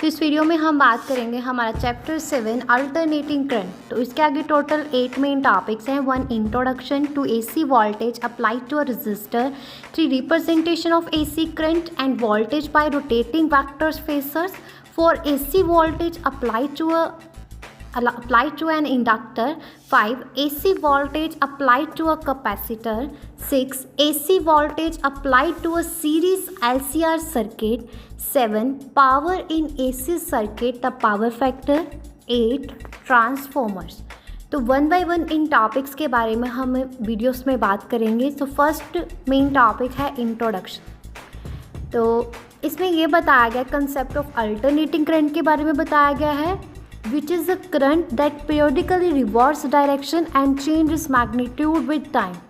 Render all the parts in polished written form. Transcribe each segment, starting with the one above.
तो इस वीडियो में हम बात करेंगे हमारा चैप्टर 7 अल्टरनेटिंग करंट। तो इसके आगे टोटल 8 मेन टॉपिक्स हैं। 1 introduction to AC voltage applied to a resistor, 3 representation of AC current and voltage by rotating vectors phasors, 4 AC voltage applied to an inductor, 5 AC voltage applied to a capacitor, 6 AC voltage applied to a series LCR circuit, 7 power in AC circuit the power factor, 8 transformers। तो one by one in topics के बारे में हम videos में बात करेंगे। तो first main topic है इंट्रोडक्शन। तो इसमें ये बताया गया कंसेप्ट ऑफ अल्टरनेटिंग करंट के बारे में बताया गया है, which is a current that periodically reverse direction and changes magnitude with time।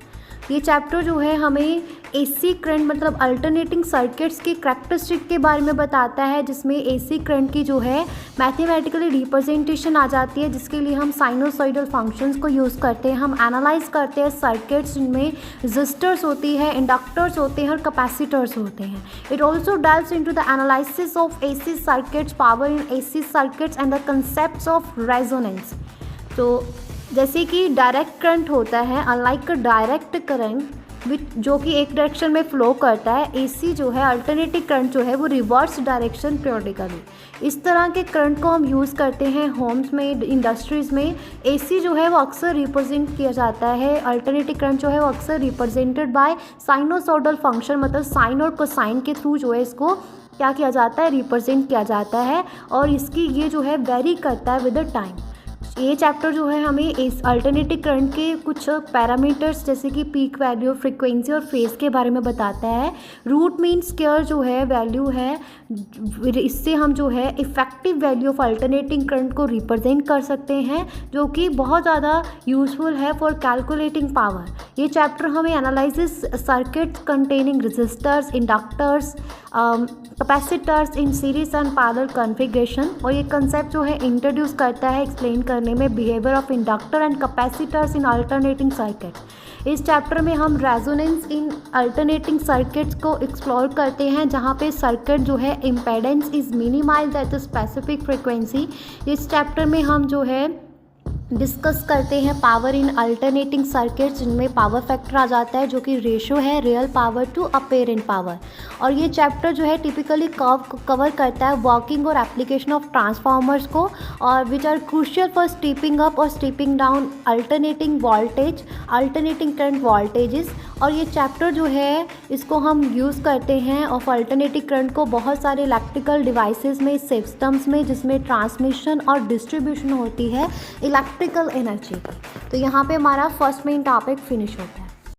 ये चैप्टर जो है हमें एसी करंट मतलब अल्टरनेटिंग सर्किट्स की कैरेक्टरिस्टिक के बारे में बताता है, जिसमें एसी करंट की जो है मैथमेटिकली रिप्रेजेंटेशन आ जाती है, जिसके लिए हम साइनोसॉइडल फंक्शंस को यूज़ करते हैं। हम एनालाइज करते हैं सर्किट्स जिनमें रजिस्टर्स होती है, इंडक्टर्स होते हैं और कैपेसिटर्स होते हैं। It also delves into the analysis of AC circuits, power in AC circuits and the concepts of resonance. तो जैसे कि डायरेक्ट करंट होता है, अनलाइक डायरेक्ट करंट जो कि एक डायरेक्शन में फ्लो करता है, एसी जो है अल्टरनेटिव करंट जो है वो रिवर्स डायरेक्शन पीरियडिकली। इस तरह के करंट को हम यूज़ करते हैं होम्स में, इंडस्ट्रीज़ में। एसी जो है वो अक्सर रिप्रेजेंट किया जाता है, अल्टरनेटिव करंट जो है वो अक्सर रिप्रेजेंटेड बाय साइनोसॉइडल फंक्शन, मतलब साइन और कोसाइन के थ्रू जो है इसको क्या किया जाता है, रिप्रेजेंट किया जाता है। और इसकी ये जो है वेरी करता है विद द टाइम। ये चैप्टर जो है हमें इस अल्टरनेटिव करंट के कुछ पैरामीटर्स जैसे कि पीक वैल्यू, फ्रीक्वेंसी और फेज़ के बारे में बताता है। रूट मीन स्क्वायर जो है वैल्यू है, इससे हम जो है effective value of alternating current को रिप्रेजेंट कर सकते हैं, जो कि बहुत ज़्यादा यूज़फुल है फॉर कैलकुलेटिंग पावर। ये चैप्टर हमें analysis circuits containing resistors, inductors, capacitors in series and parallel configuration, और ये कंसेप्ट जो है इंट्रोड्यूस करता है एक्सप्लेन करने में behaviour of inductor and capacitors in alternating circuit. इस चैप्टर में हम रेजोनेंस इन अल्टरनेटिंग सर्किट्स को एक्सप्लोर करते हैं, जहाँ पे सर्किट जो है impedance is minimized at the specific frequency. इस चैप्टर में हम जो है डिस्कस करते हैं पावर इन अल्टरनेटिंग सर्किट्स, जिनमें पावर फैक्टर आ जाता है जो कि रेशो है real power to apparent power. और ये चैप्टर जो है टिपिकली कवर करता है वर्किंग और एप्लीकेशन ऑफ ट्रांसफार्मर्स को, और which are crucial for stepping up और stepping down alternating voltage, alternating current voltages. और ये चैप्टर जो है इसको हम यूज़ करते हैं ऑफ अल्टरनेटिव करंट को बहुत सारे इलेक्ट्रिकल डिवाइसेस में, सिस्टम्स में, जिसमें ट्रांसमिशन और डिस्ट्रीब्यूशन होती है इलेक्ट्रिकल एनर्जी की। तो यहाँ पे हमारा फर्स्ट मेन टॉपिक फिनिश होता है।